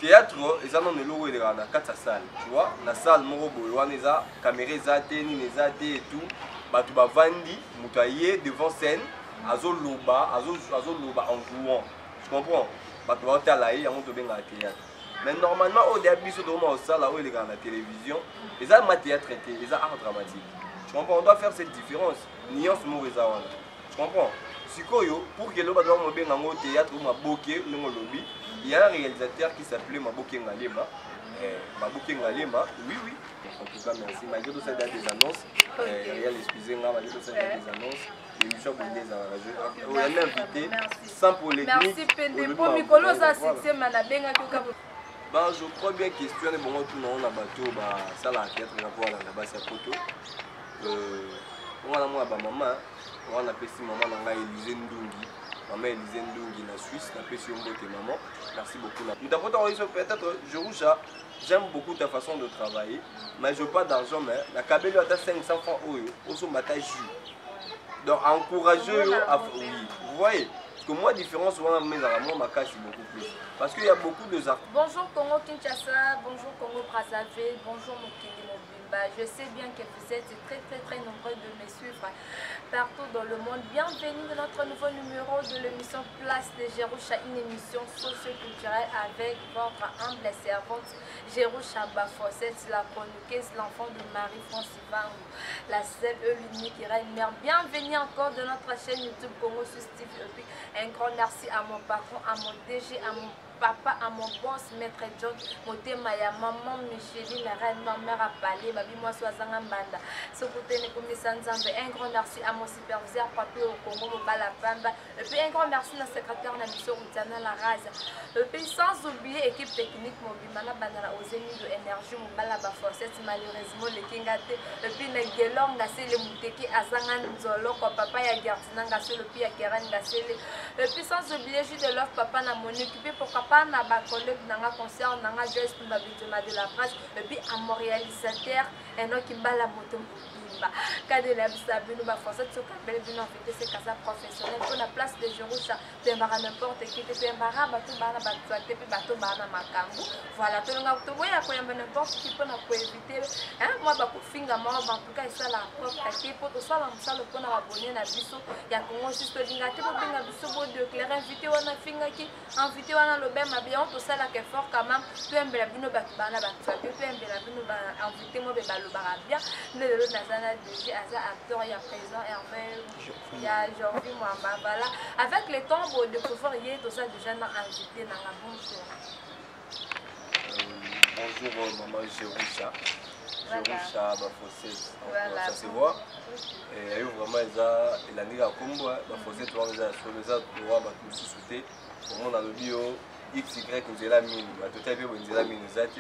théâtre ils ont le logo dans la quatre salles, tu vois, la salle moko boy wana eza caméra ezate ni ezate et tout, batu ba vandi mutaye devant scène azoloba en jouant. Tu comprends? Batu ba tala yi yango to benga théâtre. Mais normalement au début so dans salle là où il est dans la télévision, ils ont ma théâtre traité, ils ont art dramatique. Tu comprends? On doit faire cette différence. Nuance mo eza wana. Tu comprends? Sikoyo pour que le batu mo benga ngo théâtre ou maboke ngo lobby. Il y a un réalisateur qui s'appelait Mabouké Ngalema. Mabouké Ngalema, oui. En tout cas, merci. Malgré tout ça, il y a des annonces. Réal, excusez-moi, malgré tout ça, il y a des annonces. L'émission pour les enragés. On est invité sans polémique. Merci, Pende. Pour Mikolo, ça c'est Manabenga. Je crois bien questionner bon tout le monde a bateau, ça la théâtre rapport à la base à photo. On a moi maman, on a appelé maman dans Élysée Ndungi. Maman Élysée Ndungi na Suisse, na appelé maman. Merci beaucoup. Peut-être j'aime beaucoup ta façon de travailler, mais je veux pas d'argent, mais la cabelle a 500 francs au son bataille jus. Donc encouragez oui, vous voyez. Parce que moi, différence, souvent, mes amis, ma cache beaucoup plus. Parce qu'il y a beaucoup de artistes. Bonjour Congo Kinshasa, bonjour Congo Brazzaville, bonjour Mokili Mobimba. Je sais bien que vous êtes très nombreux de me suivre partout dans le monde. Bienvenue dans notre nouveau numéro de l'émission Place de Jerusha, une émission socio-culturelle avec votre humble servante Jerusha Bafosset, la chroniqueuse, l'enfant de Marie-France Ivangu, la seule et l'unique qui règne mère. Bienvenue encore dans notre chaîne YouTube Congo sur Steve Epic. Un grand merci à mon patron, à mon DG, à mon papa, à mon boss, maître John, motema ya maman Micheline, la reine, ma mère a parlé, babi moi soazanga mbanda. Ce côté ne comme Sanzambe. Un grand merci à mon superviseur, papier au Congo, Mobala Pamba. Et puis un grand merci à notre secrétaire de la mission Outiana La Raza. Et puis sans oublier l'équipe technique Mobimana Banana aux émis de énergie, Mobala Baforset, malheureusement le Kingate. Et puis les Gelong, Gassé, les Mouteki, Azangan Zolo, papa ya Gartina, Gassé, le Pia Keran, Gassé. Et puis sans oublier, je de l'offre papa n'a mon occupé pour papa n'a pas collègue dans un concert, dans un Joyce pour de la presse. Et puis à mon réalisateur, un autre qui bat la moto. Quand il a vu nous forcer de se caper, nous inviter ces cas professionnels pour la place de Jerusha, Pembara n'importe qui, Pembara, Batou Bana, Batou, Batou Bana, Makambu. Voilà, tout le monde a voyé à quoi n'importe qui peut nous éviter. Moi, Bakou Finga, moi, en tout cas, ça la propre acquis pour tout ça, l'amsa le pont à abonner à Bisso. Il y a comment juste le dingate pour bien à Bisso de clair, invité on a Finga qui, invité on a le bain, ma bien, tout ça là qui est fort quand même. Tu aimes la bino Batbana, Batou, tu aimes la bino, invité moi, le barabia, le Nazana. DG acteur, il y a présent Hervé, il y a Jordi Mwamba, voilà. Avec les tombes de pouvoir y tout ça déjà invité dans la bonjour. Bonjour maman Jerusha. Jerusha Bafosset. Ça se voit. Et vraiment il a mis à combo Bafosset tu vois les autres droits nous sous-souter. Comment dans le bio XY nous est la mine, tout à fait nous est la mine zate.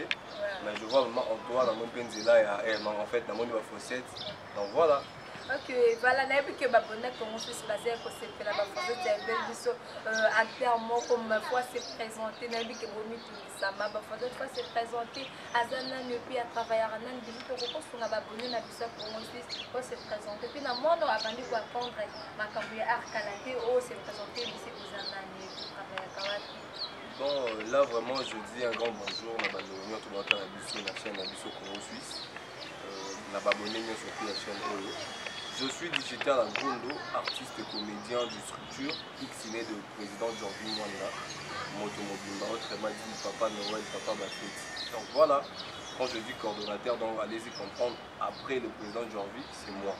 Mais je vois vraiment Antoine dans mon penzela et en fait dans mon Bafosset. Donc voilà. Ok, voilà, n'a vu que Babonnet commence à se baser pour se faire la Bafosset, c'est un bel biseau entièrement comme ma foi s'est présenté, n'a vu que Bomi tout ça, ma Bafosset fois s'est présenté, Azana ne peut à travailler à Nan, du coup, on a Babonnet, n'a vu ça pour moi aussi, pour se présenter. Puis, dans mon nom, avant de quoi prendre ma cambouille arcanaté, oh, s'est présenté ici aux Anani, pour travailler à Kawaki. Bon, là vraiment je dis un grand bonjour, on a abonné tout le monde à la chaîne Abisso Congo Suisse. On a abonné sur la chaîne Oyo. Je suis digital Ngondo, artiste et comédien du structure X-Iné de président Jordi Mwanda, Motomobimba, autrement dit Papa Noël, Papa Bafeti. Donc voilà, quand je dis coordonnateur, donc allez-y comprendre, après le président Jordi, c'est moi.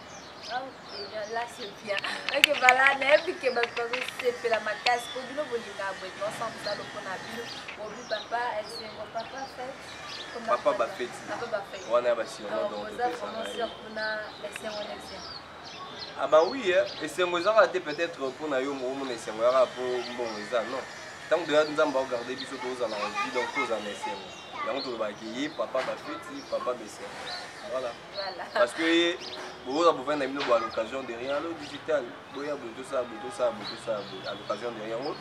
Ah ok, là c'est bien. Ok, voilà, n'importe que ma famille s'est fait la macasse, pour nous, vous l'avez abonné, ensemble, ça, le pont à bio, pour vous, papa, est-ce que mon papa fait? Papa Bafeti. Papa Bafeti. On a bâti, donc vous avez prononcé pour la ah bah oui, et c'est moi peut-être pour Nayo Momo et c'est moi pour bon non. Tant que nous avons regardé bis aux envies donc aux en essai. Là on doit accueillir papa Bafeti, papa Bessé. Voilà. Parce que vous avez besoin d'amener à l'occasion de rien le digital. Vous avez tout ça à l'occasion de rien autre.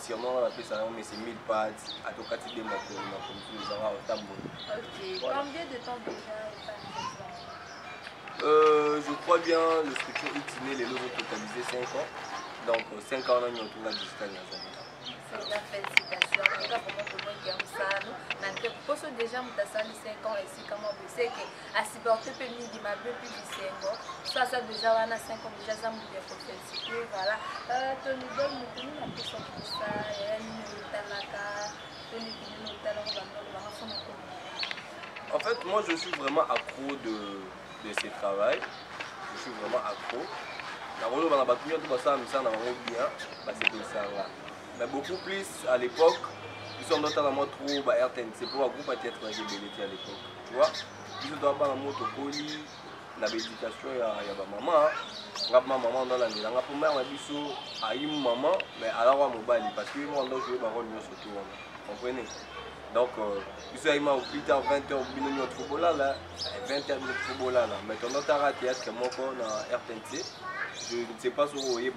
Sûrement on appelle ça mais c'est 1000 pattes à tout cas de ma nous avons au tableau. OK. Combien de temps déjà je crois bien le structure X-Iné les lots ont totalisé 5 ans. Donc 5 ans on a mis autour de la digital. 5 très félicitations. En tout cas, vraiment, tout le monde qui aime ça. Parce que déjà, nous avons 5 ans ici, comme on sait que à supporter permis de ma plus de 5 ans. Ça déjà, on a 5 ans déjà, ça nous dit pour féliciter. Voilà. Ton idole, nous tenons la question pour ça. En fait, moi je suis vraiment accro de ce travail. Je suis vraiment accro. Mais beaucoup plus à l'époque, ils sont notamment trop RTNC pour un groupe à tête à l'époque. Tu vois, ils doivent avoir un mot au colis, la médication, il y a ma maman. Ma maman dans la nuit. La première, a eu maman, mais alors on m'a parce que moi, je jouais ma rôle surtout. Vous comprenez? Donc, je suis arrivé au plus tard 20h au binôme de football là, 20h de football là. Maintenant, tu as raté être mon corps dans RTNC. Je ne sais pas sur où il est,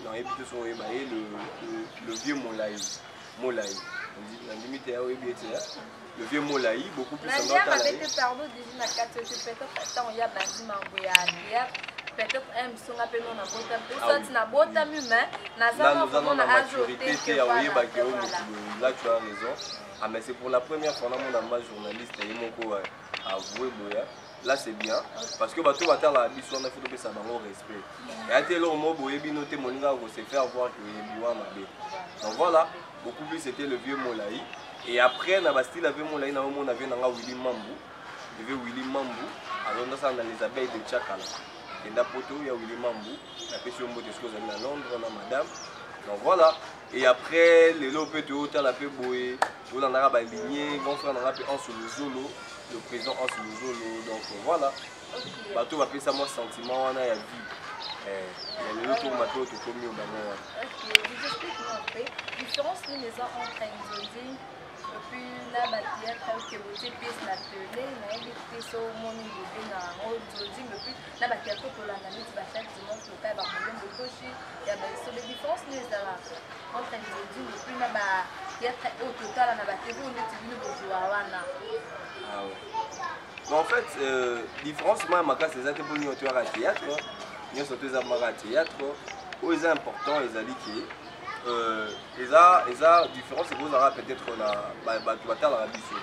dans le vieux Molaï. Molaï. On dit limite le vieux Molaï, beaucoup plus en d'autres. Pardon, peut-être il y a peut-être un son appelé non à bota là nous avons la maturité là tu as raison. Ah mais c'est pour la première fois dans mon journaliste et mon avoué là c'est bien parce que bateau va la biso on a fait ça dans le respect et à tel moment boyebi noté moninga on se faire voir que yebiwa mabe. Donc voilà, beaucoup plus c'était le vieux Molaï et après na bastille avait Molaï na on avait nanga Willy Mambu. Il y avait Willy Mambu alors dans les abeilles de Tchakala. Et d'Apoto, il y a Willy Mambu, la question de à Londres, on a madame. Donc voilà. Et après, les lopes de haut, la paix boé, on en a aligné, grand frère en a en sous le Zolo, le président en sous le Zolo. Donc voilà. Bateau va faire ça, moi, sentiment, on a la vie. Et le retour, ma paix, au commis au moment. Ok, je vous explique un peu. Différence, nous, les gens en train de dire. Puis là, il y a des pièces naturelles, il y a des pièces au monde de la route, puis là, il y a des pièces pour l'analyse, il y a des pièces pour le il y a des différences entre les deux, puis là, il y a au total, il y a des pièces ah ouais. En fait, différence, moi, c'est ça que pour nous, on a théâtre, nous sommes tous à théâtre, où c'est important, les alliés. La différence c'est que vous aurez peut-être la biso.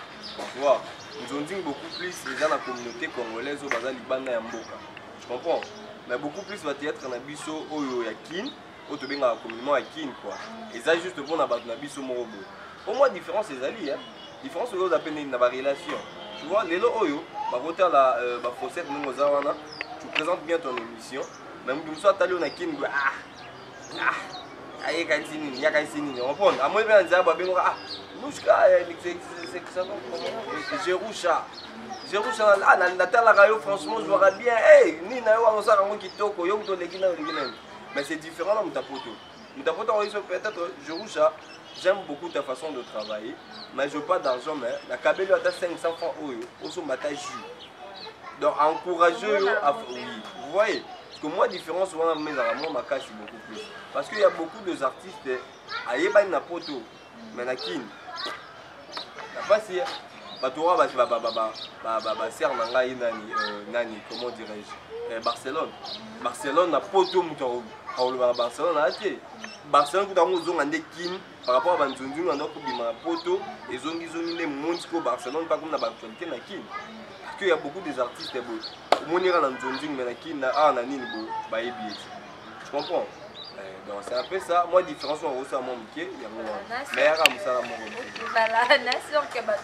Tu vois, nous ont dit beaucoup plus les gens dans la communauté congolaise au bazar Liban et Mboka. Tu comprends? Mais beaucoup plus va être dans la biso au Yakin, au Tobin dans la communauté Yakin quoi. Et ça juste pour la biso morobo. Pour moi, différence c'est ali, hein. Différence c'est que vous appelez dans la relation. Tu vois, les lots oyo, bah côté la fossette nous zawana, tu présentes bien ton émission. Même si tu as allé au Yakin, aye kansini ya kansini on prend à moi bien dire ba bengo ah muska c'est ça Jerusha là na tala rayo franchement je vois bien hey ni na yo ça rango kitoko yo to lekina mais c'est différent là mutapoto on peut-être Jerusha j'aime beaucoup ta façon de travailler mais je veux pas d'argent mais la kabelo à 500 francs oyo oso mata jus donc encourager yo oui vous voyez. Parce que moi, différence souvent mes amis, ma casse beaucoup plus. Parce qu'il y a beaucoup d'artistes, aïe pas une poto, mais na kin. La passe, Batoura va ser nani, comment dirais-je, Barcelone. Barcelone na poto mouton. Barcelone a acheté. Barcelone tout à l'heure ont des kin par rapport à Banzundu, on a un poto et zongi les mondes Barcelone pas comme la actualité na kin. Parce qu'il y a beaucoup d'artistes beaux. Mon ira dans Zonjing, mais qui n'a pas nani beau, baïbi. Tu comprends? Donc c'est un peu ça. Moi, différence on reçoit mon bouquet, il y a mon mais à Ramsala mon voilà, nation que la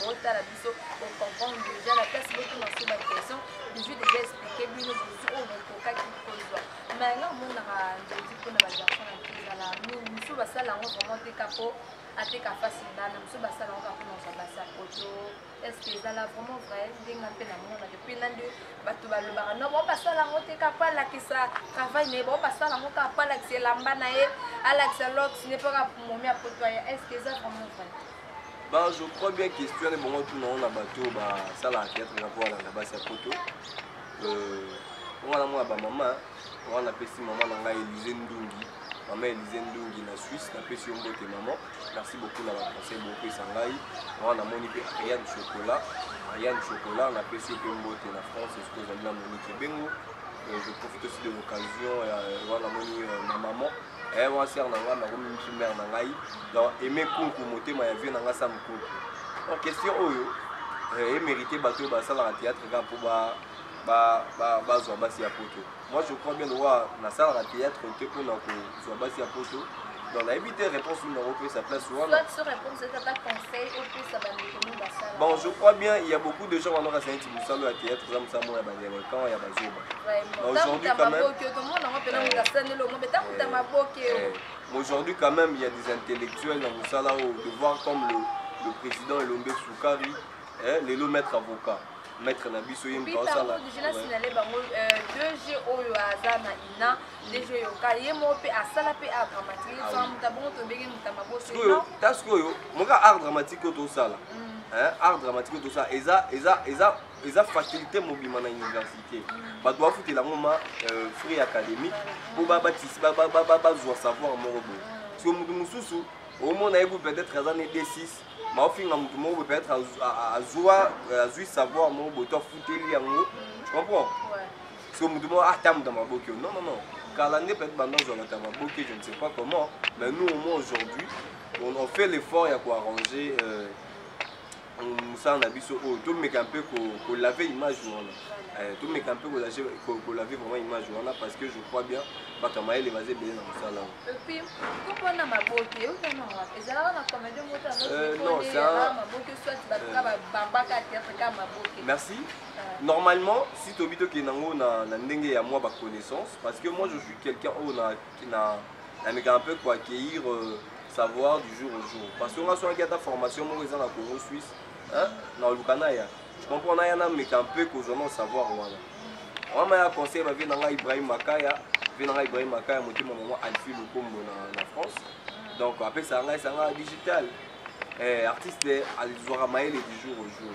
grotte à la biseau pour comprendre déjà la place beaucoup dans cette question. Je vais déjà expliquer bien le besoin au cas qui pose. Maintenant, mon a dit qu'on a déjà fait la nous sommes ça là on vraiment des capots. Ate ka facile na mso basala on ka commencer basa photo est-ce que ça là vraiment vrai ndinga pe na mona depuis nande bato balobaka no bon basala ngo te ka pala ki ça travail ne bon basala ngo ka pala ki lamba na ye Alex Lox n'est pas pour momi à potoyer est-ce que ça vraiment vrai? Bah je crois bien question est bon tout non na bato ba ça la tête na pour la basa photo on a moi ba maman on a pesi maman na ngai Élise Ndungi. Maman Élise Ndungi na Suisse, na pesi mbote maman. Merci beaucoup na conseil beaucoup sangai. On a moni pe Ariane Chocolat. Ariane Chocolat na pesi pe mbote na France, est-ce que vous avez la Monique Bengo. Je profite aussi de l'occasion on a moni ma maman moi sœur nanga na comme une mère nanga donc aimer kunku motema ya vie nanga sam kunku en question oyo mérité bateau ça dans le théâtre ga pour bazwa basi ya poto. Moi je crois bien de voir na salle de théâtre te pour na ko zwa basi ya poto. Donc la éviter réponse numéro que sa place souvent. Soit sur réponse c'est pas conseil ou plus ça va nous basa. Bon, je crois bien il y a beaucoup de gens qui ont renseigné sur salle de théâtre comme ça moi ba quand il y a bazoba. Aujourd'hui quand même aujourd'hui quand même il y a des intellectuels dans ça là de voir comme le président Elombe Soukari les maître avocat. Maître Nabiso Yemba Osala. Oui, je signalé bango 2G oyo azana ina 2G yoka yemo pe asala pe art dramatique so mutabongo to benge mutamabo c'est non parce que yo moka art dramatique to sala art dramatique to ça eza facilité mobima na université ba doit foutre la moma free académique pour baptiste ba zo savoir morobo so mutu mususu au monde a peut-être azana D6 ma ofinga mutu moko peut-être azui savoir mon boto futeli yango tu comprends parce que mutu moko atam dans ma boke non car l'année peut-être pendant dans ma boke je ne sais pas comment mais nous au moins aujourd'hui on fait l'effort ya ko arranger ça na biso tout me camper ko laver image tout me camper ko laver vraiment image parce que je crois bien bakama ele basé bien dans ça là et puis comprendre ma beauté ou non ezala na comédie mota non ça ma beauté soit ba bambaka théâtre ka ma beauté merci normalement si tu obito ke nango na ndenge ya moi ba connaissance parce que moi je suis quelqu'un qui na un peu quoi accueillir savoir du jour au jour parce que on a soit qui a ta formation moi dans la Congo Suisse dans le Canada je comprends na yana mais un peu que je savoir voilà on m'a conseillé ba venanga Ibrahim Makaya motima maman Alfie Lukombo na France donc après ça nga digital artiste alizwara maele du jour au jour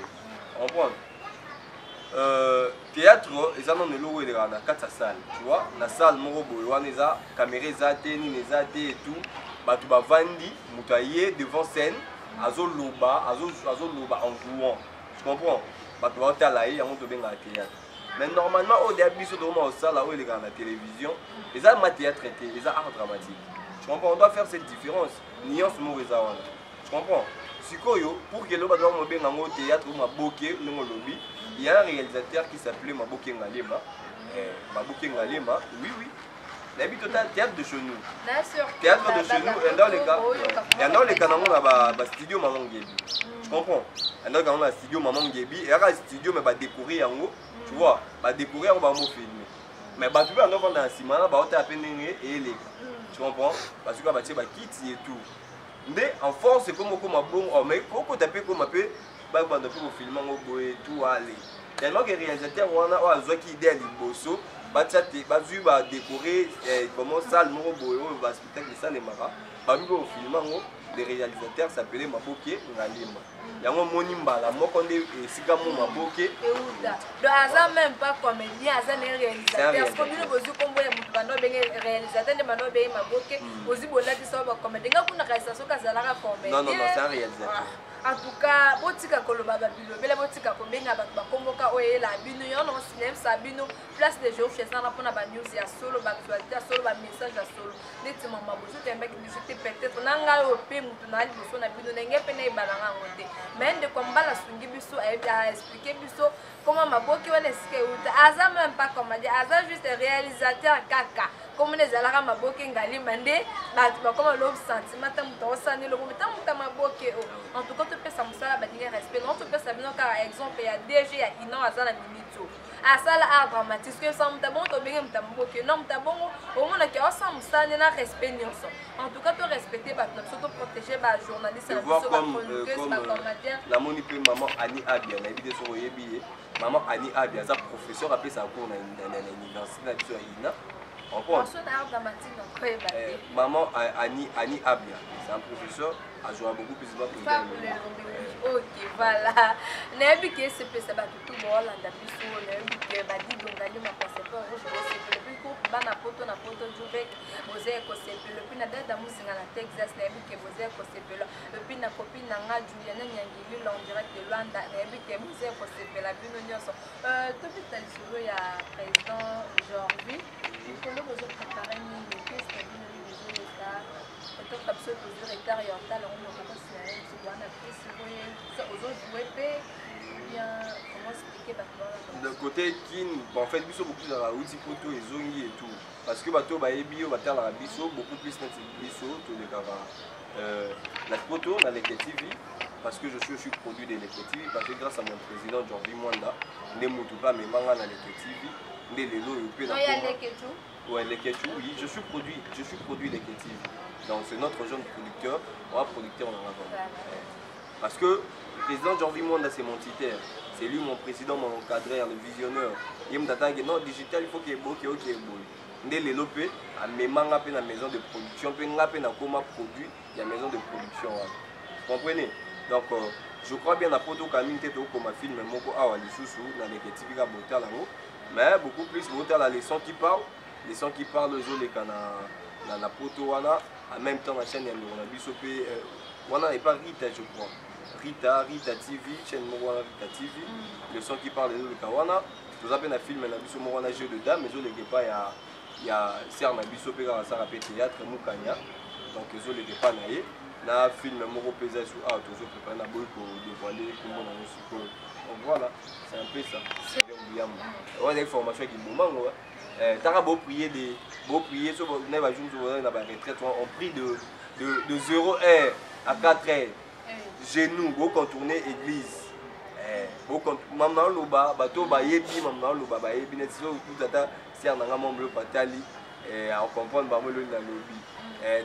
on comprend théâtre eza non eloko eleka na kati ya salle tu vois na salle moko boye wana eza caméra eza te nini eza te et tout bato bavandi moto aye devant scène azoloba en jouant tu comprends bato baotala ye yango tobengaka théâtre. Mais normalement, au début, c'est au salle où il est à la télévision. Et ça, ma théâtre traité, et ça, art dramatique. Tu comprends? On doit faire cette différence. Nuance mauvaise. Tu comprends? Pour que l'on ait un théâtre ou un bokeh, il y a un réalisateur qui s'appelait Maboké Ngalema. Maboké Ngalema, oui. L'habit total théâtre de chez nous. Théâtre de chez nous, et dans les cas, on a un studio Maman Gebi. Tu comprends? Et dans le studio Maman Gebi, et il y a un studio mais découvrir en haut. Tu vois, bah découvrir on va me filmer. Mais bah tu vois on va dans ciment là, bah on t'a appelé et les. Tu comprends? Parce que bah tu vas quitter et tout. Mais en force c'est comme bon, mais comment t'appelles comme appelé, bah on doit faire filmer en haut et tout aller. Tellement que réalisateur on a besoin qui idée à l'imbosso, bah tu vas décorer comment salle mon boy, on va spectacle ça les maras, bah nous au filmer en haut. Les réalisateurs s'appelaient Maboké Ngalema. Il y a un monimba là, moi quand est Sigamo Maboké. Donc Aza même pas comédien, Aza n'est réalisateur. Parce que nous avons comme vous réalisateur de Manobe Maboké, aussi bon là qui sont comédien. Quand on a réalisation Kazalara comédien. Non, c'est un réalisateur. En tout cas, botika koloba babilo, bela botika komenga ba komoka oyela bino yo non cinéma sabino place de jour chez ça na pona ba news ya solo ba actualité solo ba message ya solo neti mama bozo temba ki discuter peut-être nanga o pe mutu na liboso na bino nenge pe na ibalanga ngote mais de kombala sungi biso a expliquer biso comment Maboké wana esike uta aza même pas comme dire aza juste réalisateur kaka comme les alara Maboké Ngalema nde ba comme le sentiment tamuta osani le tamuta Maboké en tout cas ça me sert à respect. Non, tu peux savoir car exemple il y a DG à Inan Azana Minito. À ça la art dramatique que ça me tabon to bien me tabon que non me tabon au moins que ça me sert na respect ni en tout cas tu respecter ba surtout protéger ba journaliste la biso ba chroniqueuse ba comédien. La moni pe maman Ani Abia na vidéo sur yebi maman Ani Abia ça professeur appelé ça cours na université na biso Ina. On prend art dramatique donc quoi maman Ani Abia c'est un professeur a joué beaucoup plus de ok voilà nebi que c'est peut ça ba tout bon là ndabiso nebi que ba di dongali ma passeport rouge c'est le plus court bana poto Jubek bozé ko c'est le plus na dada musinga na Texas nebi que bozé ko c'est le puis na copine na nga Juliana Nyangili en direct de Luanda nebi que bozé ko c'est la bino nyonso to bitali solo ya président aujourd'hui il faut le besoin préparer une pièce de bino biso toujours retard ya otala ngo moto akosina biso wana pesi boye ozojoué mpe bien comment expliquer bato de côté kin bon, en fait biso beaucoup dans la outil poto ezongi et tout parce que bato bayebi yo batalaka biso beaucoup plus neti biso tolekaka la poto na Leke TV parce que je suis aussi produit de Leke TV parce que grâce à mon président Jordi Mwanda nde motu pa memanga na Leke TV nde lelo yo pe na ouais, Leke TV, oui, je suis produit Leke TV. Donc c'est notre jeune producteur, on va producteur en avant. Parce que le président Jordi Mwanda c'est mon titulaire, c'est lui mon président, mon encadreur, le visionnaire. Il me dit non, digital il faut qu'il y ait beau, qu'il y ait beau. Ndé lelo pe a memanga pe na maison de production, pe nga pe na koma produit, il y a maison de production. Vous comprenez? Donc je crois bien à poto kamine tete au comme film moko awa lisusu na Leke TV ka botal lango. Mais beaucoup plus botal la leçon qui parle aux les na na poto wana en même temps la chaîne on a biso pe wana et pas Rita je crois. Rita TV, chaîne moko wana Rita TV, le son qui parle aux les wana. Tout ça pe na film na biso moko wana jeu de dames, mais les pas il y a serre na biso pe ka ça rappelle théâtre mukanya. Donc les les pas naé. Na film moko pesa sur ah toujours préparer na boy pour dévoiler comment on a donc voilà, c'est un peu ça. On a des formations qui moment t'as beau prier sur on va jouer dans la retraite on prie de 0 heure à 4 heures. Genoux, beau contourner église. Beau maman loba bateau ba yebi maman loba ba yebi net so tout tata ser na membre patali et on comprend ba mo na lobby.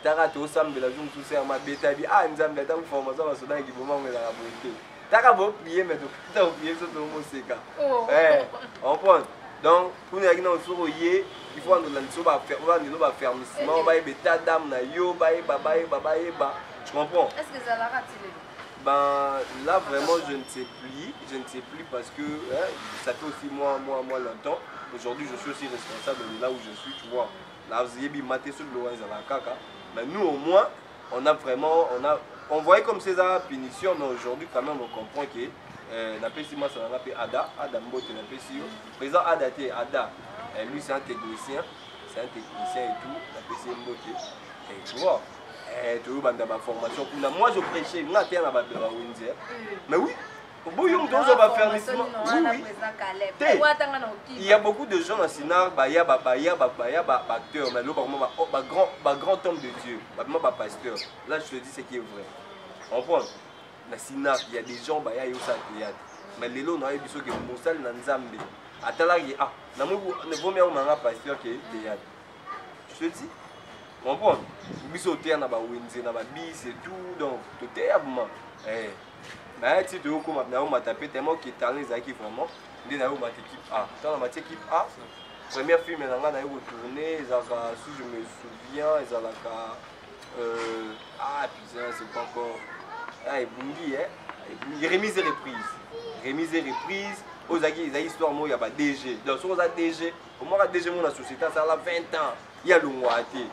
T'as to sambe la jour tout ser ma beta bi ah nzambe ta formation ba soda ki moment la bonté. T'as beau prier mais t'as oublié sur ton mot seka. On prend. Donc pour nous il faut nous la fermissement on va y beta dame na yo ba tu comprends? Est-ce que ça l'a raté? Ben là vraiment je ne sais plus parce que ça fait aussi moi longtemps. Aujourd'hui je suis aussi responsable de là où je suis, tu vois. Là vous avez maté sur le kaka. Mais nous au moins on voyait comme César punition, mais aujourd'hui quand même on comprend que la PCMA ça n'a pas Ada Mbote la PCO. Président Ada lui c'est un technicien et tout, la PCO Mbote. Et tu vois, tu vois dans ma formation. Moi je prêchais, mais oui. Oui. Il y a beaucoup de gens dans Sinar, il y a acteur, mais grand homme de Dieu, pasteur. Là je te dis ce qui est vrai. On prend. Dans Sinar, il y a des gens qui ont ça théâtre. Mais les gens qui ont ça Nzambe. Atalagi ah, na mo ne vaut mieux manga pasteur qui est théâtre. Je te dis. On prend. Biso théâtre na ba wenze na ba bis et tout donc tout théâtre. Mais si tu veux comme on m'a tapé tellement qui talent les équipes vraiment dès na ma équipe A dans ma équipe A première film na nga na retourner ezaka si je me souviens ezalaka putain c'est pas encore Bungi remise et reprise aux agi les histoires moi il y a pas DG donc sur ça DG au moins DG mon la société ça a 20 ans il y a longwate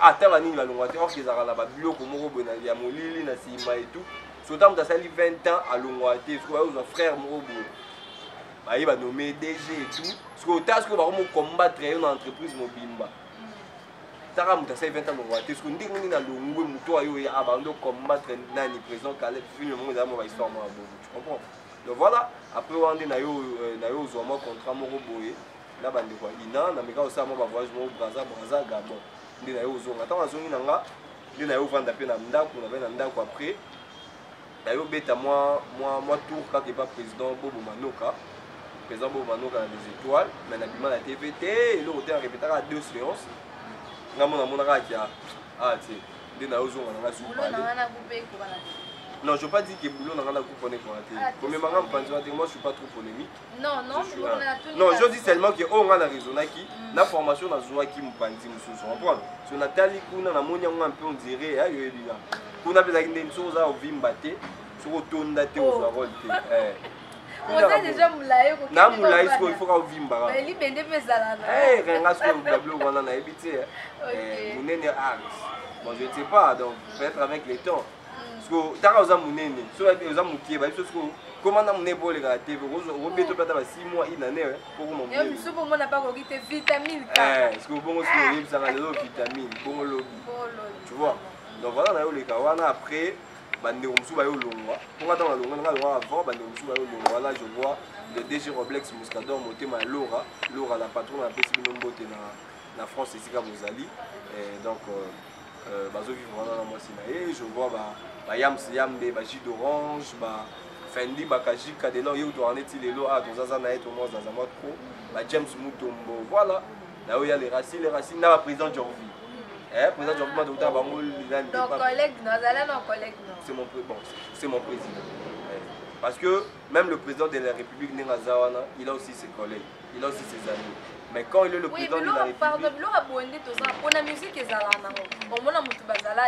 attends la nini la longwate or qu'ils a la biloko moko bona ya molili na sima et tout Sotam dans 20 ans à Longwate, frère Morobo. Il va nommer DG et tout. Parce que tas que va combattre une entreprise mobimba. Taram dans 20 ans à Longwate, parce qu'on dit qu'on a Longwe Mouto ayo abandon combattre nani président Caleb film le monde dans histoire moi. Tu comprends? Donc voilà, après on dit na yo zoma contrat Morobo là bande quoi. Ina na meka aussi moi voyage mo Braza Gabon. Ndi na yo zonga. Attends azongi nanga. Ndi na yo vanda pe na ndako na ndako après. D'ailleurs, moi tour quand il pas président Bobo Manoka a des étoiles, mais l'habillement a TVT, et le hôtel a répété à 2 séances. Non, je ne veux pas dire que Boulot n'a pas coupé pour la télé. Moi, je ne suis pas trop polémique. Non, je dis seulement que on a raison qui la formation dans Zoa qui me pandit nous comprendre. Sur Nathalie Kuna na monia un peu on dirait yo elina. Kuna pesa une chose à vimbaté sur autonda te aux rôle te. On a déjà moulaye ko. Na moulaye il faut ka vimba. Mais li bende pesa là. Renga sur le tableau on a habité. Munene art. Bon, je ne sais pas donc peut-être avec les temps. Parce que t'as osé munene, sur les osé mukier, parce que comment on a mené pour les gars TV, on peut pas avoir 6 mois une année pour mon. Et monsieur pour moi n'a pas goûté vitamine K. Parce que bon aussi ça a des vitamines, bon lobby. Tu vois. Donc voilà, on a eu bazoleka wana après bandeko mosusu bayolongwa mpo nga ntango nalongwa avant bandeko mosusu bayolongwa là je vois le DG Roblex Muscador motema ya Laura la patron apesi bino mbote na France esika bozali donc bazovivre wana na mwasi na ye je vois bayambe bajus d'orange Fendi bakajika de là yo to en est lelo a tozaza na ye to mo zaza mo trop James Mutombo voilà là où il y a les racines na président Jorvi président Jorvi ma docteur bango donc collègue non allez non collègue non c'est mon président parce que même le président de la République Nengazawana il a aussi ses collègues il a aussi ses amis mais quand il est le président de la République pardon bilo abondi to ça pour la musique ezala nango au mona mutu bazala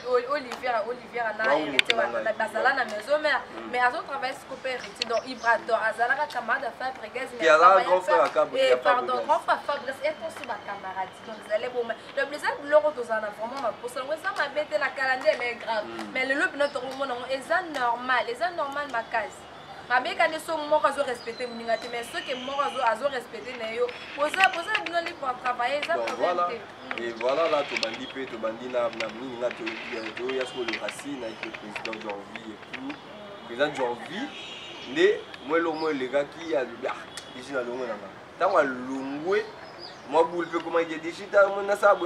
Olivier na hérité wana bazala na maison mère mais azo travaille scope hérité donc Ibrador azala ka camarade Fabregas mais il a grand frère à Cabo pardon grand frère Fabregas et aussi ma camarade donc vous allez bon le plaisir loro to ça vraiment ma pour ça ma bête na calendrier elle est grave mais le lobe notre mona est normal ma case mais quand ils sont morts à respecter mon ingati mais ceux qui morts à respecter nayo poser bien libre pour travailler ça voilà et voilà là to bandi na minga to ya sur le racine avec le président Jorvi et tout président Jorvi né moi le gars qui a ici na longo nanga tango longwe moi boule peu comment il est digital na ça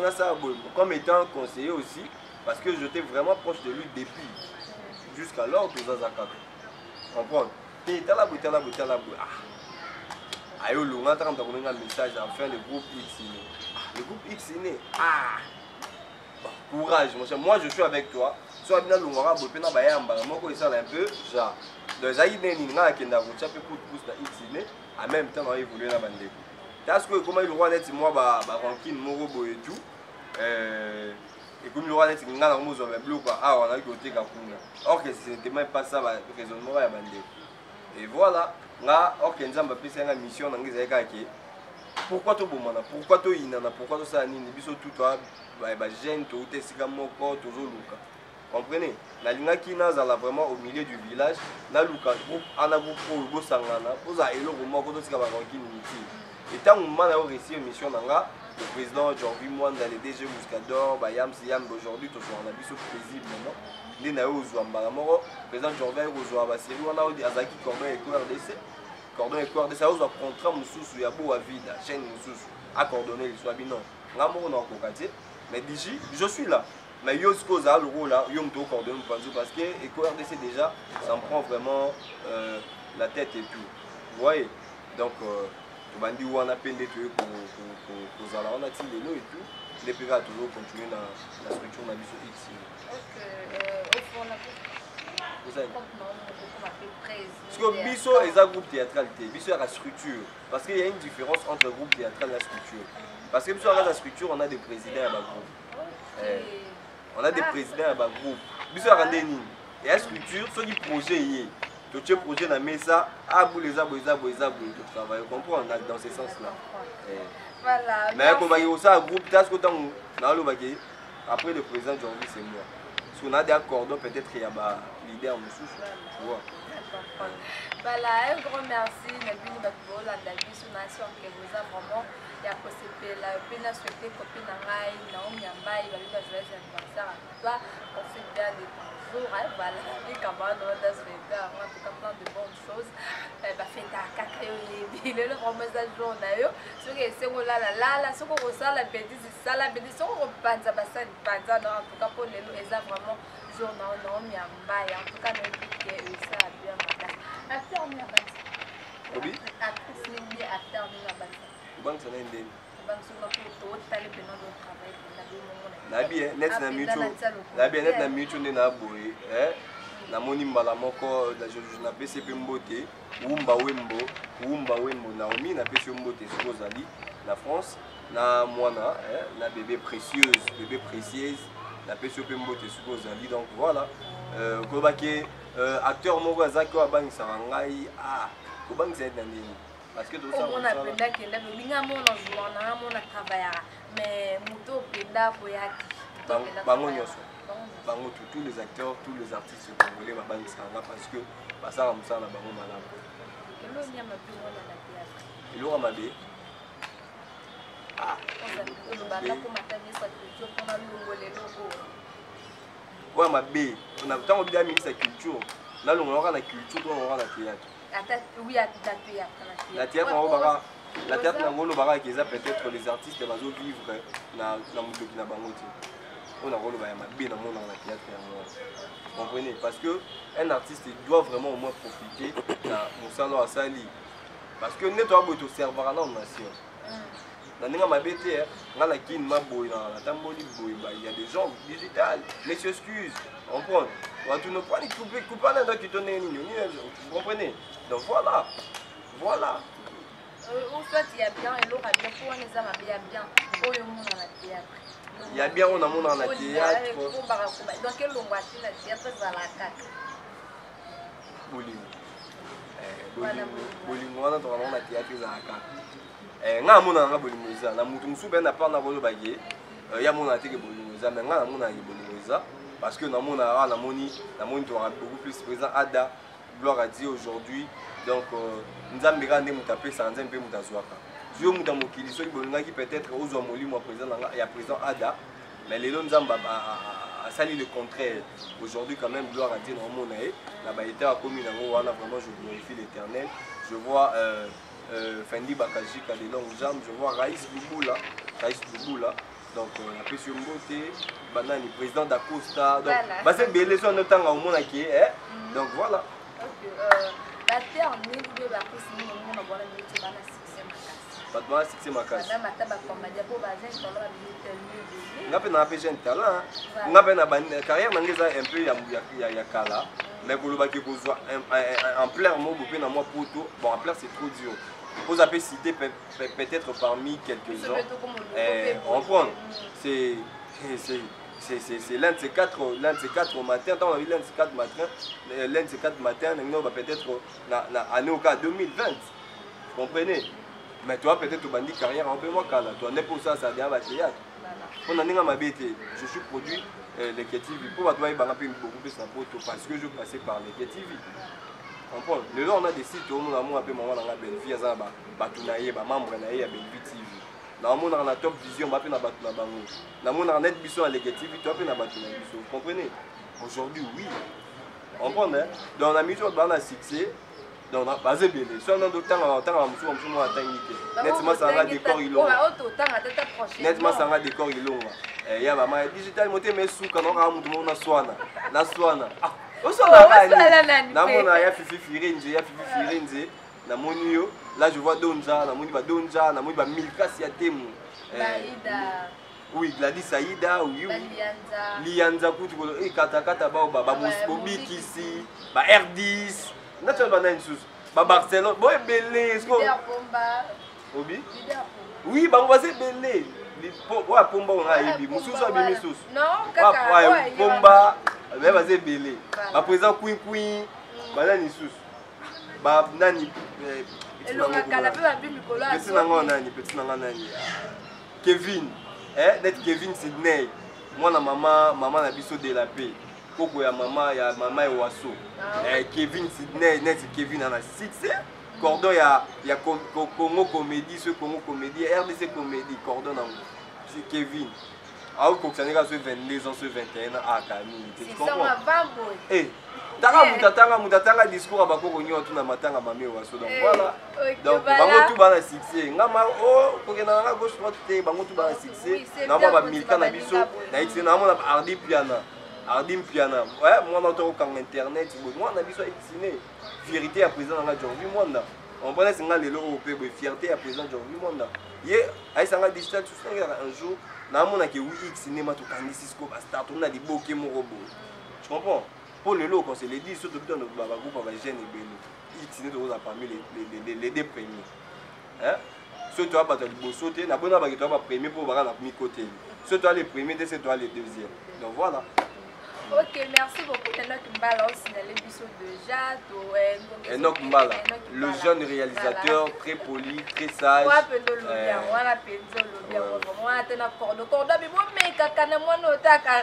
comme étant conseiller aussi parce que j'étais vraiment proche de lui depuis jusqu'alors tout ça comprendre tala bout ayo longa tant que un message enfin le groupe X né courage mon cher moi je suis avec toi soit bien longa bopena bayamba moko isala un peu genre donc ça idée ni nga kenda ko chape coup de pouce na X né en même temps on évoluer na bande parce que comment il roi net moi ba ranking moko boy tout et comme le roi net nga na mozo ba bloc on a côté kakuna or que c'était même pas ça ba raisonnement ya bande. Et voilà, là, Nzamba pesa une mission dans les écartés. Pourquoi tu bomana? Pourquoi tu inana? Pourquoi tu ça nini? Biso tout toi, jeune, tout est si comme encore, tout luka. Comprenez? La ligne qui n'a vraiment au milieu du village, na luka groupe, ana groupe pour le sangana, pour ça elo au moko tout ce qui va ranking inutile. Et tant que man a réussi une mission nanga, le président Jorvi Mwanda, le DG Muscador, Yam aujourd'hui tout ça on a biso paisible maintenant. Les naïos ouambara moro président Jordan Rozoa série on a azaki cordon et QRDC ça osa contrat mususu ya bo vide chaîne mususu à coordonner les soit binon ngamo na kokati mais d'ici je suis là mais yo ce cause le rôle là yo mto coordonner parce que et QRDC déjà ça me prend vraiment la tête et tout vous voyez donc bandi wana pende to ko zala on a tiré l'eau et tout les pirates toujours continuer la structure na biso X. Parce que Bisso est un groupe théâtral, Bisso est la structure. Parce qu'il y a une différence entre le groupe théâtral et la structure. Parce que Bisso a la structure, on a des présidents à ma groupe. On a des présidents à ma groupe. Bisso a rendu une. Et la structure, ce qui projet tout ce projet dans ça, vous travaillez. Vous comprenez dans ce sens-là. Voilà. Mais comme il y a aussi un groupe, après le président Jorvi, c'est moi. Si on a des accords, peut-être il y a un leader en dessous. Tu vois. Voilà, un grand merci. Nabini Bakbo, la Davis, une nation qui vous a vraiment. Il y a possible la peine à souhaiter copine en rail, Naomi Yambaï, il va jouer ses anniversaires à toi. On fait bien des bonjours. Voilà, les camarades, on va se faire en tout cas plein de bonnes choses. Faites à cacayo, le ramassage journal. Ce qui est là, ce qu'on ressent la bêtise, ça la bêtise, on pense à ça, en tout cas pour les gens vraiment journal, Naomi Yambaï, en tout cas, nous ça bien matin. Acteur, on y a bâti. Oui. Actrice, ni acteur, ni la bâti. Banque ça n'a une net na mitu nde na boye na moni mbala moko na pesi pe mbote wumba wembo Naomi na pesi mbote sokozali na France na mwana na bébé précieuse na pesi pe mbote sokozali donc voilà kobaki acteur moko azaki abangisa ngai kobangisa na nini. Parce que tout ça, on a penda que là, le linga mon journal, mon travail, mais muto penda koyaki. Bango tous les acteurs, tous les artistes congolais, ma banque ça parce que ça a musa na bango malama. Kelo nya mabi wala na théâtre. Ilo amabe. On a le banda ko matani sa culture pour na longole logo. Ouais, ma B. On a tant oublié la ministre de la culture. Là, on aura la culture, on aura la théâtre. Oui, la théâtre. La théâtre, on aura. La théâtre, on aura peut-être les artistes qui vont vivre dans le monde qui n'a pas monté. On a ma B dans la théâtre. Vous comprenez? Parce qu'un artiste doit vraiment au moins profiter de mon salon à Sali. Parce que nous avons besoin de servir à la nation. Dans ma BTR, il y a des gens digitales. Mais s'excuse, on prend. Tu ne prends pas qui donne vous comprenez? Donc voilà. Voilà. Ou soit il y a bien et l'autre a bien. Pour les hommes, il y a bien. Pour le monde dans la théâtre. Il y a bien, on a monde dans la théâtre. Dans quel long voici la théâtre à la carte? Bowling. Bowling, on a la théâtre à la carte. Nga mona nga bolimoza na mutu musu ben na pa na bolo baye ya mona teke bolimoza mais nga na mona ye bolimoza parce que na mona na moni to beaucoup plus présent Ada gloire à Dieu aujourd'hui donc nzambe ga ndé mutapé sa nzambe mutazwaka Dieu muta mokili so bolinga ki peut-être ozwa molimo présent na ya présent Ada mais les lelo nzamba a sali le contraire aujourd'hui quand même gloire à Dieu na mona e na ba été a commis na wana vraiment je glorifie l'Éternel je vois Fendi Bakajika des longues jambes, je vois Raïs Bouboula, donc la pression beauté, banani président d'Acosta, donc c'est belé sur notre temps au monde qui est, donc voilà. La terre n'est pas la pression, on a bonne métier dans la succès macasse. Pas de mal succès macasse. Madame Ataba comme dia pour baser sur la vie. On a peine à pêcher un talent, on a peine à carrière n'engage un peu ya kala, mais pour le bac qui besoin en plein mot vous pouvez en moi pour tout, bon en plein c'est trop dur. Vous avez cité peut-être parmi quelques-uns. On prend. C'est l'un de ces quatre au matin. Tant on a vu l'un de ces quatre matins, on va peut-être année au cas 2020. Vous comprenez? Mais toi peut-être au bandit carrière un peu moins calme. Toi n'est pour ça devient un théâtre. On a ma bête. Je suis produit les TV. Pour toi il va beaucoup plus en photo parce que je passais par les TV. Le on a des sites où on a un peu maman dans la belle vie, ça va, batunaye, membre naye à Belle TV. Dans mon on a top vision, on va faire na batuna bango. Dans mon on a net biso à négatif, tu vas faire na batuna biso. Vous comprenez? Aujourd'hui, oui. On comprend hein? Dans la mission de la succès, dans la base belé. Soit dans d'autres temps, on nous attend nickel. Nettement ça a décor ilonga. Nettement ça a décor ilonga. Il y a maman digital monté mes sous quand on a tout le monde na swana. Na swana. Namona ya fifi firenze na moni yo là je vois Donja na moni ba Donja na moni ba Milkasi ya temu oui Gladys Saïda oui Lianza kutu ko kata ba Bobikisi ba R10 na tshaba na nsusu ba Barcelone boy belé est-ce que Obi oui ba va se belé wa pomba on a yebi mususu abimi susu non kaka pomba mais vas-y belé ba présent queen banani sus ba nani petit nani Kevin net Kevin Sydney moi na maman na biso de la paix koko ya mama e waso Kevin Sydney net Kevin ana succès cordon ya Congo comédie ce Congo comédie RDC comédie cordon na Kevin. Ah, vous comprenez que ce 22 ans, ce 21 ans, ah, Camille, tu comprends? Eh, tanga discours à Bako Ronyo, tout na matanga mamé ou aso. Donc voilà. Donc, bango tout bana succès. Ngama oh, pour que na gauche droite te, bango tout bana succès. Na ba milka na biso, na iti na mo na Ardim Piana. Ouais, moi na to quand internet, moi na biso itiné. Vérité à présent na aujourd'hui monde. On connaît singa lelo au pe fierté à présent aujourd'hui monde. Ye, ay sanga digital tout ça un jour. Namona que oui cinéma to kandi Cisco ba start on a di boké mon robot. Tu comprends? Pour le lot quand c'est les 10 surtout dans le baba groupe avec jeune et bello. X ciné to parmi les deux premiers. Hein? Ceux toi ba to sauter na bona ba to ba premier pour ba na mi côté. Ceux toi les premiers c'est toi les deuxièmes. Donc voilà. Ok, merci beaucoup. Enoch Mbala aussi dans l'émission de Jade. Enoch Mbala, le jeune réalisateur très poli, très sage.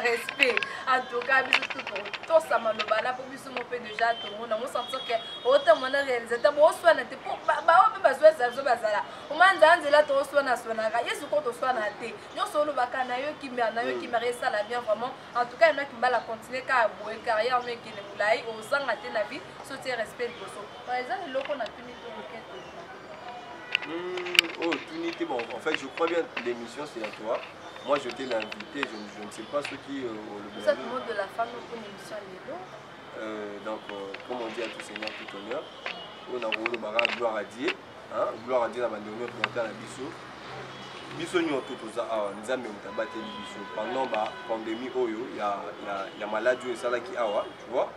Respect. En tout cas, biso tout ça maloba là pour biso mon peu déjà tout le monde on sentir que autant mon réalisateur bon soit na te pour ba on peut soit ça so bazala. O manza nzela to soit na sonaka. Yesu ko to soit na te. Nyo solo bakana yo ki na yo ki mari ça la bien vraiment. En tout cas, il y en a qui va la continuer car boue carrière mais qui ne moulai au sang à te na vie, sauter respect bosso. Par exemple, le loko na tuni to roquette. Oh, Tunité, bon, en fait, je crois bien que l'émission c'est à toi. Moi, je t'ai invité, je ne sais pas ce qui le ça tout le monde de la femme pour une émission donc, comme on dit à tout seigneur, tout honneur, on a roulé le gloire à Dieu. Gloire à Dieu, on a donné présenté à la biso. Biso nous tout ça, nous avons battu les biso. Pendant la pandémie, il y a maladie et ça là qui a, tu vois.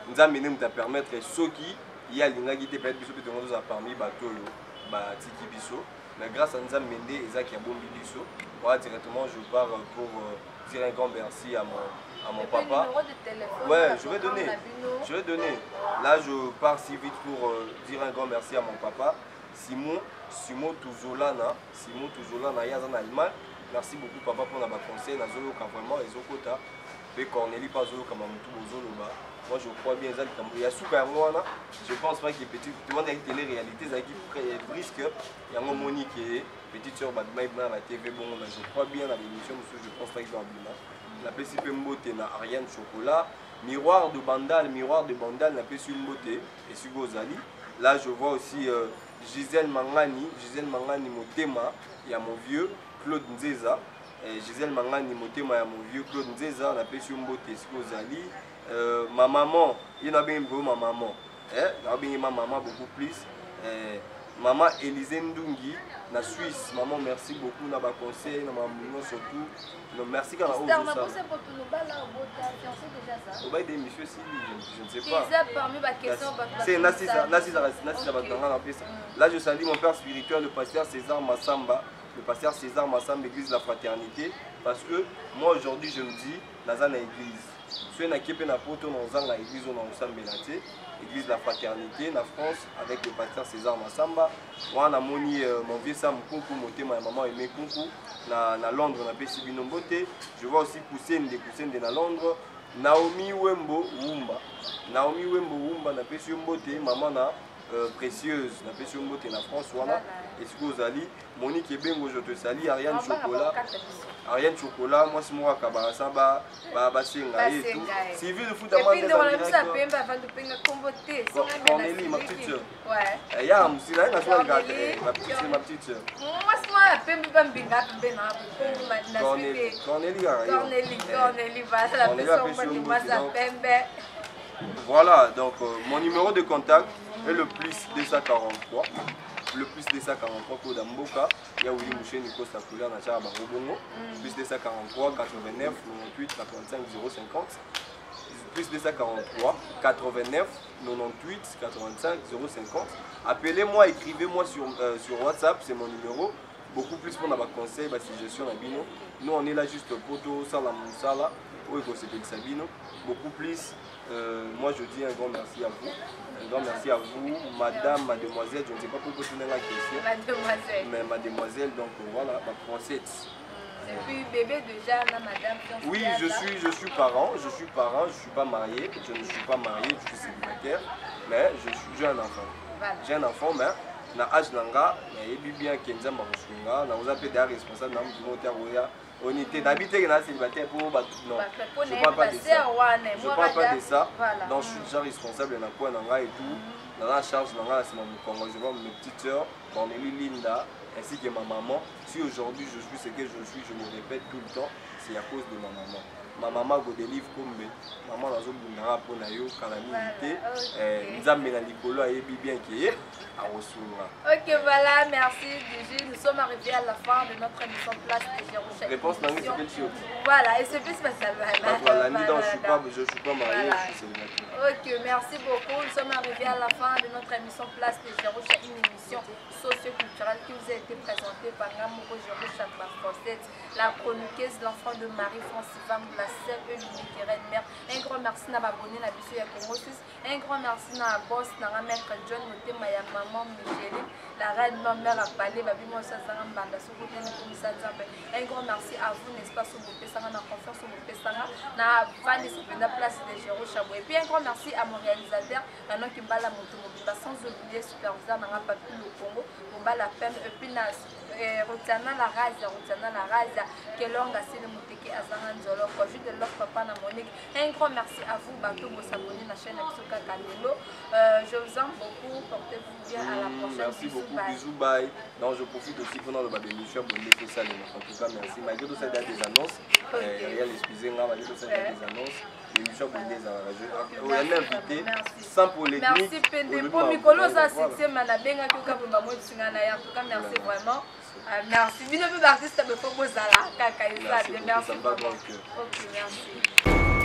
Nous avons mené à permettre ceux qui y a l'ingénieur qui peut-être biso peut te parmi bateau. Tiki biso, mais grâce à Nzam Mende et Zach Yabombi biso, voilà, directement je pars pour dire un grand merci à mon papa. Ouais, je vais donner. Là je pars si vite pour dire un grand merci à mon papa, Simon Touzolana, il y a en Allemagne. Merci beaucoup papa pour notre conseil, Nazolo vraiment et Zokota, et Cornélie Pazolo comme Zoloba. Moi je crois bien il y a super moi je pense pas qu'il est petit tout le monde avec télé-réalité ça qui brisque il y a mon Monique qui est petite sœur bah la TV bon je crois bien dans l'émission je pense pas qu'il va bien la PCP Mbote na Ariane Chocolat miroir de Bandal la PCP Mbote et Sugo Zali là je vois aussi Gisèle Mangani Motema il y a mon vieux Claude Nzeza Gisèle Mangani Motema il y a mon vieux Claude Nzeza la PCP Mbote Sugo Zali ma maman, il y a bien ma maman, ma maman beaucoup plus. Maman Élisée Ndungi, na Suisse, maman merci beaucoup na ba conseil, na maman surtout. Non merci quand on a ça. Au bail des messieurs si je ne sais pas. C'est Nassisa là je salue mon père spirituel le pasteur César Massamba, église de la fraternité parce que moi aujourd'hui je me dis Nazana église. Ceux qui sont dans l'église l'église de la fraternité en France avec le pasteur César Massamba. Moi, on a mon vieux Sam Kunku, ma maman aimé Kunku, na Londres, on a fait Binombote. Je vois aussi Poussine de na Londres. Naomi Wembo Wumba, na fait maman na précieuse, na fait na France, voilà. Et ce que vous allez, Monique Ebengo, je te salue, Ariane Chocolat, moi c'est moi Kabarasa, Senga et tout. Civil de foot à moi, Cornélie, ma petite soeur. Ouais. Il y a un petit ma petite soeur. Moi c'est moi, voilà, donc mon numéro de contact est le plus 243. Le plus 243 code Mboka, il y a Willy Mouché, Nico Sakula, Nachara Barobongo, plus 243 89 98 85 050, plus 243 89 98 85 050. Appelez-moi, écrivez-moi sur WhatsApp, c'est mon numéro. Beaucoup plus pour notre conseil, si gestion à Bino. Nous on est là juste pour tout ça, la Moussala, où il faut se Sabino. Beaucoup plus, moi je dis un grand merci à vous. Un grand merci à vous, madame, mademoiselle, je ne sais pas pourquoi tu la question. Mademoiselle. Mais mademoiselle, donc voilà, ma princesse. Et puis bébé déjà, la madame. Oui, je suis parent, je suis pas marié, je ne suis pas marié, je suis célibataire, mais j'ai un enfant. Voilà. J'ai un enfant, mais na âge nanga, et bien Kenza Marusunga, na vous appelez des responsables, na vous on était d'habiter dans célibataire pour non. Je ne parle pas de ça. Je ne parle pas de ça. Donc je suis déjà responsable de quoi et tout. Dans la charge, c'est mon Congo. Je vois mes petites soeurs, Cornélie Linda, ainsi que ma maman. Si aujourd'hui je suis ce que je suis, je me répète tout le temps, c'est à cause de ma maman. Ma maman go délivre comme maman nazo bundara pour na yo calamité nzambe na likolo ayebi bien qui est à Osura. OK, voilà, merci Digi. Nous sommes arrivés à la fin de notre émission Place de Jérusalem. Réponse langue c'est quel chose? Voilà, et c'est plus spécial. Voilà, je suis pas marié, je suis célibataire. OK, merci beaucoup. Nous sommes arrivés à la fin de notre émission Place de Jérusalem, une émission socio-culturelle qui vous a été présentée par Namoko Jérusalem Barfosset, la chroniqueuse, l'enfant de Marie Francivan, la seule et l'unique reine mère. Un grand merci à abonné à Bissou ya Congo 6. Un grand merci à boss na maître John Motema ya maman Micheline, la reine ma mère a parlé babi moi ça zanga mbanda soko tena komisa nzambe. Un grand merci à vous n'est-ce pas sur votre sanga na confiance sur votre sanga na vandi sur la place de Géraud Chabou. Et puis un grand merci à mon réalisateur Manon Kimbala Moto Mobimba, sans oublier superviseur na Papi le Congo Bomba la peine et puis na Rotiana la raza Kelonga c'est le Moteki Azanga Nzolo Koju de leur papa na Monique. Un grand merci à vous bateau pour s'abonner à la chaîne Absuka Kanelo. Je vous aime beaucoup, portez-vous bien à la prochaine. Merci beaucoup, bisous, bye. Non, je profite aussi pendant le bas d'émission pour laisser ça. En tout cas, merci. Malgré tout ça, il y a des annonces. Regarde, excusez-moi, malgré tout ça, il y a des annonces. L'émission pour les on est invité sans polémique. Merci Pende pour Mikolo ça c'est manabenga que ka bomba mo tsingana ya en tout cas merci vraiment. Merci. Bino peu d'artistes me faut bozala kaka isa bien merci. OK, merci.